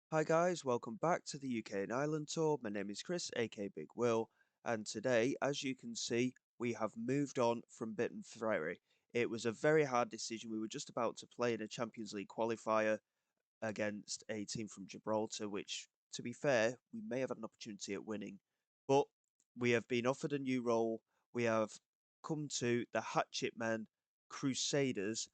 Hi guys, welcome back to the UK and Ireland tour. My name is Chris, aka Big Will, and today, as you can see, we have moved on from Briton Ferry. It was a very hard decision. We were just about to play in a Champions League qualifier against a team from Gibraltar, which, to be fair, we may have had an opportunity at winning, but we have been offered a new role. We have come to the Hatchet Men Crusaders.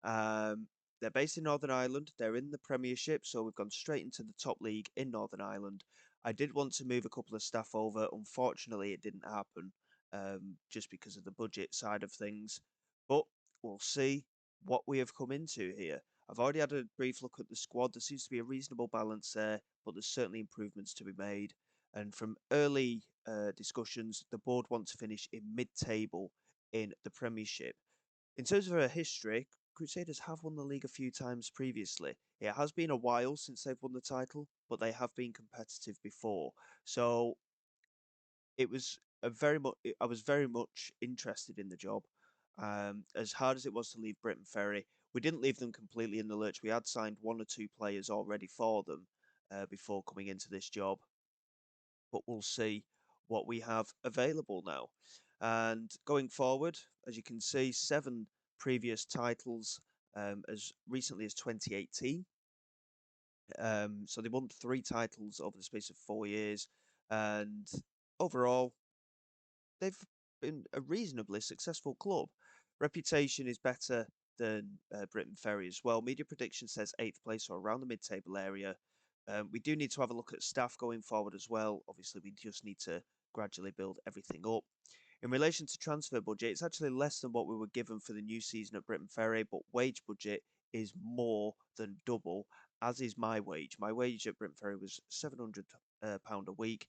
Um, they're based in Northern Ireland. They're in the Premiership, so we've gone straight into the top league in Northern Ireland. I did want to move a couple of staff over. Unfortunately, it didn't happen just because of the budget side of things. But we'll see what we have come into here. I've already had a brief look at the squad. There seems to be a reasonable balance there, but there's certainly improvements to be made. And from early discussions, the board want to finish in mid-table in the Premiership. In terms of our history, Crusaders have won the league a few times previously. It has been a while since they've won the title, but they have been competitive before. So it was a very much I was very much interested in the job. As hard as it was to leave Briton Ferry, we didn't leave them completely in the lurch. We had signed one or two players already for them before coming into this job, but we'll see what we have available now. And going forward, as you can see, 7 previous titles as recently as 2018. So they won 3 titles over the space of 4 years, and overall they've been a reasonably successful club. Reputation is better than Briton Ferry as well. Media prediction says 8th place or around the mid-table area. We do need to have a look at staff going forward as well. Obviously, we just need to gradually build everything up. In relation to transfer budget, it's actually less than what we were given for the new season at Briton Ferry, but wage budget is more than double, as is my wage. My wage at Briton Ferry was £700 a week.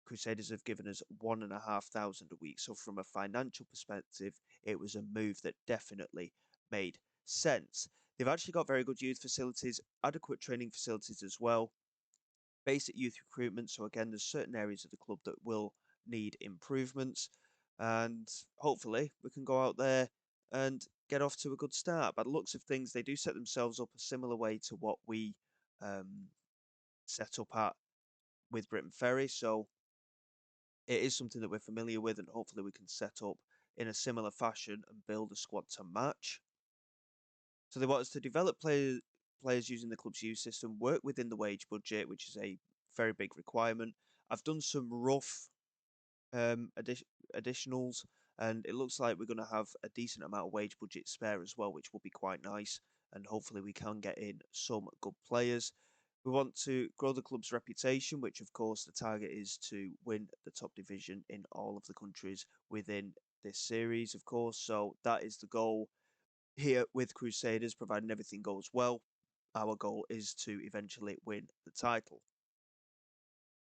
Crusaders have given us 1,500 a week. So from a financial perspective, it was a move that definitely made sense. They've actually got very good youth facilities, adequate training facilities as well, basic youth recruitment. So again, there's certain areas of the club that will need improvements, and hopefully we can go out there and get off to a good start. By the looks of things, they do set themselves up a similar way to what we set up at with Briton Ferry. So it is something that we're familiar with, and hopefully we can set up in a similar fashion and build a squad to match. So they want us to develop players using the club's youth system, work within the wage budget, which is a very big requirement. I've done some rough additionals, and it looks like we're going to have a decent amount of wage budget spare as well, which will be quite nice. And hopefully we can get in some good players. We want to grow the club's reputation, which of course the target is to win the top division in all of the countries within this series, of course. So that is the goal here with Crusaders, providing everything goes well. Our goal is to eventually win the title.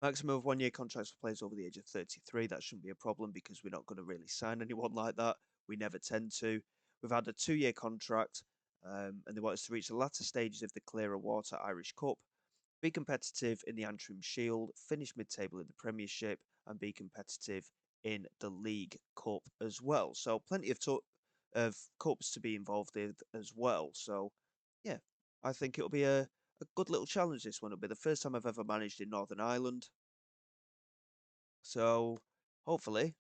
Maximum of 1 year contracts for players over the age of 33. That shouldn't be a problem because we're not going to really sign anyone like that. We never tend to. We've had a 2 year contract, and they want us to reach the latter stages of the Clearer Water Irish Cup, be competitive in the Antrim Shield, finish mid-table in the Premiership, and be competitive in the League Cup as well. So plenty of cups to be involved with as well. So yeah, I think it'll be a good little challenge. This one. It'll be the first time I've ever managed in Northern Ireland. So hopefully,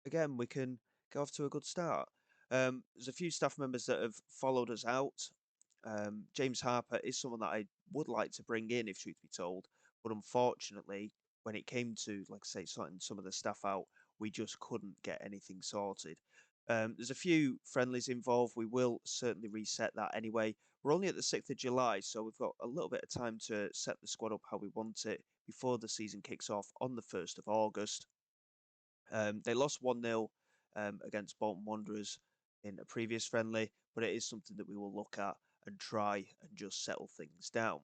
again, we can get off to a good start. There's a few staff members that have followed us out. James Harper is someone that I would like to bring in, if truth be told, but unfortunately, when it came to, like I say, sorting some of the staff out, we just couldn't get anything sorted. There's a few friendlies involved. We will certainly reset that anyway. We're only at the 6th of July, so we've got a little bit of time to set the squad up how we want it before the season kicks off on the 1st of August. They lost 1-0 against Bolton Wanderers in a previous friendly, but it is something that we will look at and try and just settle things down.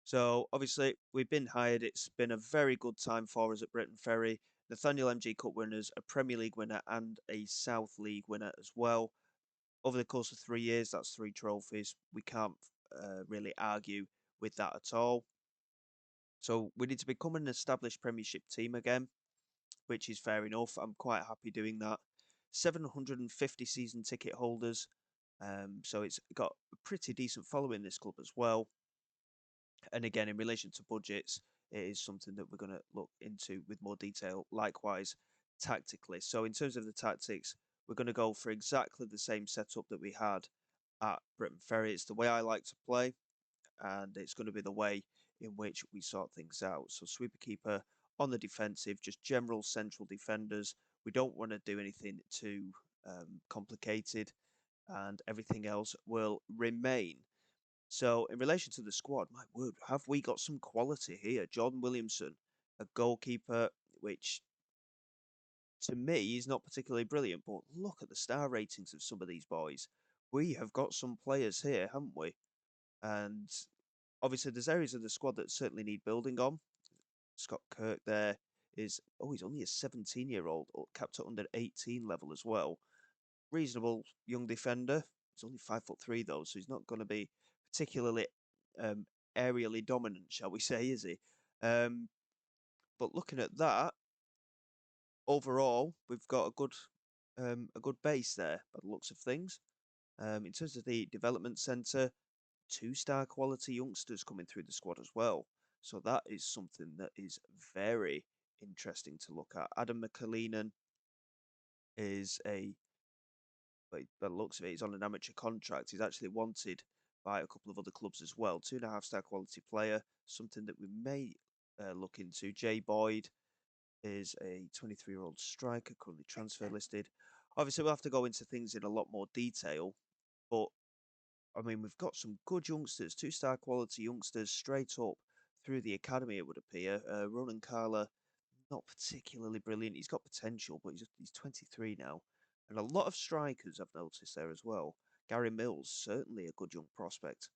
So obviously we've been hired. It's been a very good time for us at Briton Ferry. Nathaniel MG Cup winners, a Premier League winner and a South League winner as well. Over the course of 3 years, that's 3 trophies. We can't really argue with that at all. So we need to become an established Premiership team again, which is fair enough. I'm quite happy doing that. 750 season ticket holders. So it's got a pretty decent following, this club as well. And again, in relation to budgets, it is something that we're going to look into with more detail. Likewise, tactically. So in terms of the tactics, we're going to go for exactly the same setup that we had at Briton Ferry. It's the way I like to play, and it's going to be the way in which we sort things out. So sweeper keeper on the defensive, just general central defenders. We don't want to do anything too complicated, and everything else will remain. So in relation to the squad, my word, have we got some quality here? Jordan Williamson, a goalkeeper, which to me is not particularly brilliant, but look at the star ratings of some of these boys. We have got some players here, haven't we? And obviously there's areas of the squad that certainly need building on. Scott Kirk there is, oh, he's only a 17-year-old, capped at under 18 level as well. Reasonable young defender. He's only 5'3" though, so he's not going to be particularly um, aerially dominant, shall we say, is he? But looking at that, overall, we've got a good base there by the looks of things. In terms of the development centre, two-star quality youngsters coming through the squad as well. So that is something that is very interesting to look at. Adam McAleenan is by the looks of it, he's on an amateur contract. He's actually wanted by a couple of other clubs as well. 2.5-star quality player, something that we may look into. Jay Boyd is a 23-year-old striker, currently transfer listed. Obviously, we'll have to go into things in a lot more detail, but I mean, we've got some good youngsters, two-star quality youngsters straight up through the academy, it would appear. Ronan Carla, not particularly brilliant. He's got potential, but he's 23 now. And a lot of strikers I've noticed there as well. Gary Mills, certainly a good young prospect.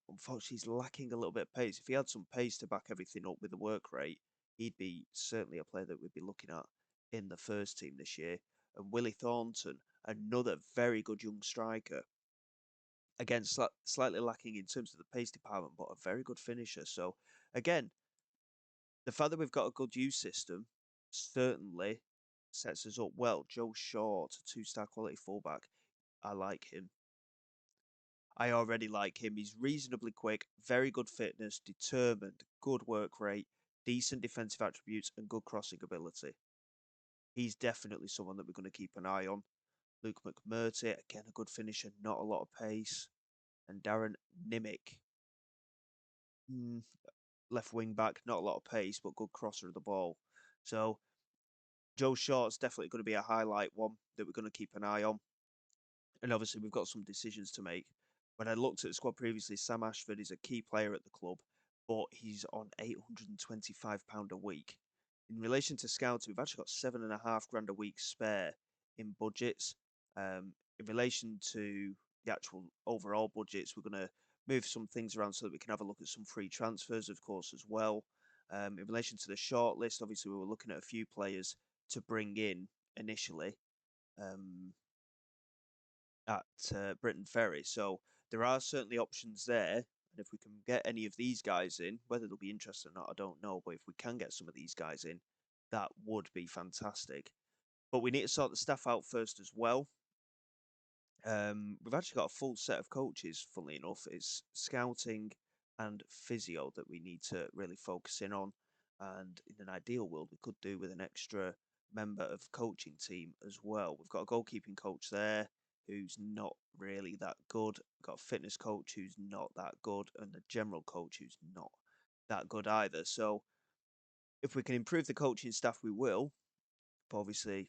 Unfortunately, he's lacking a little bit of pace. If he had some pace to back everything up with the work rate, he'd be certainly a player that we'd be looking at in the first team this year. And Willie Thornton, another very good young striker. Again, slightly lacking in terms of the pace department, but a very good finisher. So, again, the fact that we've got a good youth system certainly sets us up well. Joe Short, two-star quality fullback. I like him. I already like him. He's reasonably quick, very good fitness, determined, good work rate, decent defensive attributes, and good crossing ability. He's definitely someone that we're going to keep an eye on. Luke McMurty, again, a good finisher, not a lot of pace. And Darren Nimick, left wing back, not a lot of pace, but good crosser of the ball. So Joe Short's definitely going to be a highlight one that we're going to keep an eye on. And obviously, we've got some decisions to make. When I looked at the squad previously, Sam Ashford is a key player at the club, but he's on £825 a week. In relation to scouting, we've actually got £7.5 grand a week spare in budgets. In relation to the actual overall budgets, we're going to move some things around so that we can have a look at some free transfers, of course, as well. In relation to the short list, obviously, we were looking at a few players to bring in initially. At Briton Ferry. So there are certainly options there. And if we can get any of these guys in, whether they'll be interested or not, I don't know. But if we can get some of these guys in, that would be fantastic. But we need to sort the staff out first as well. We've actually got a full set of coaches, funnily enough. It's scouting and physio that we need to really focus in on. And in an ideal world, we could do with an extra member of coaching team as well. We've got a goalkeeping coach there who's not really that good. We've got a fitness coach who's not that good, and a general coach who's not that good either. So if we can improve the coaching staff, we will. But obviously,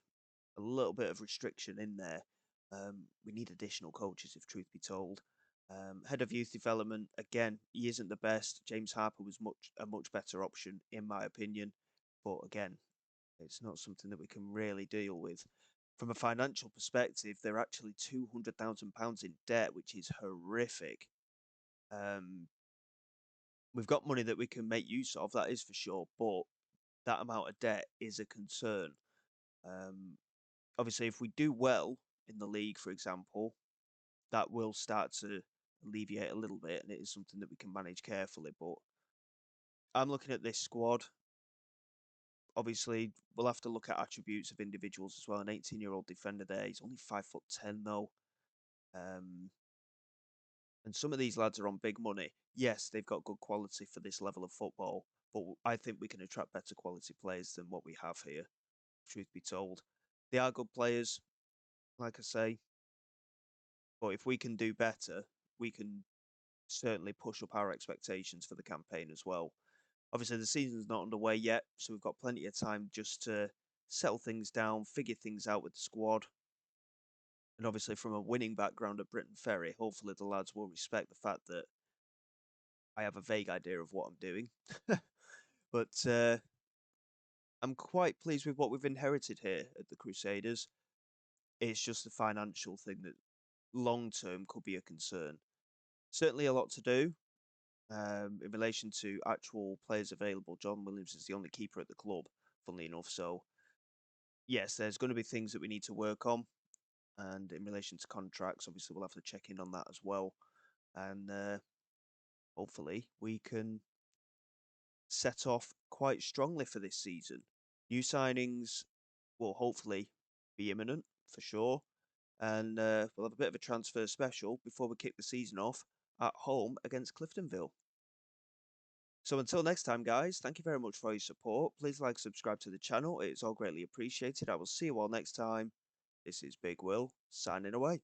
a little bit of restriction in there. We need additional coaches, if truth be told. Head of youth development, again, he isn't the best. James Harper was a much better option, in my opinion. But again, it's not something that we can really deal with. From a financial perspective, they're actually £200,000 in debt, which is horrific. We've got money that we can make use of, that is for sure, but that amount of debt is a concern. Obviously, if we do well in the league, for example, that will start to alleviate a little bit, and it is something that we can manage carefully. But I'm looking at this squad. Obviously, we'll have to look at attributes of individuals as well. An 18-year-old defender there. He's only 5'10" though. And some of these lads are on big money. Yes, they've got good quality for this level of football, but I think we can attract better quality players than what we have here, truth be told. They are good players, like I say, but if we can do better, we can certainly push up our expectations for the campaign as well. Obviously, the season's not underway yet, so we've got plenty of time just to settle things down, figure things out with the squad. And obviously, from a winning background at Briton Ferry, hopefully the lads will respect the fact that I have a vague idea of what I'm doing. But I'm quite pleased with what we've inherited here at the Crusaders. It's just the financial thing that long term could be a concern. Certainly a lot to do in relation to actual players available. John Williams is the only keeper at the club, funnily enough. So, yes, there's going to be things that we need to work on. And in relation to contracts, obviously, we'll have to check in on that as well. And hopefully, we can set off quite strongly for this season. New signings will hopefully be imminent for sure. And we'll have a bit of a transfer special before we kick the season off at home against Cliftonville. So until next time, guys, thank you very much for your support. Please like, subscribe to the channel. It's all greatly appreciated. I will see you all next time. This is Big Will, signing away.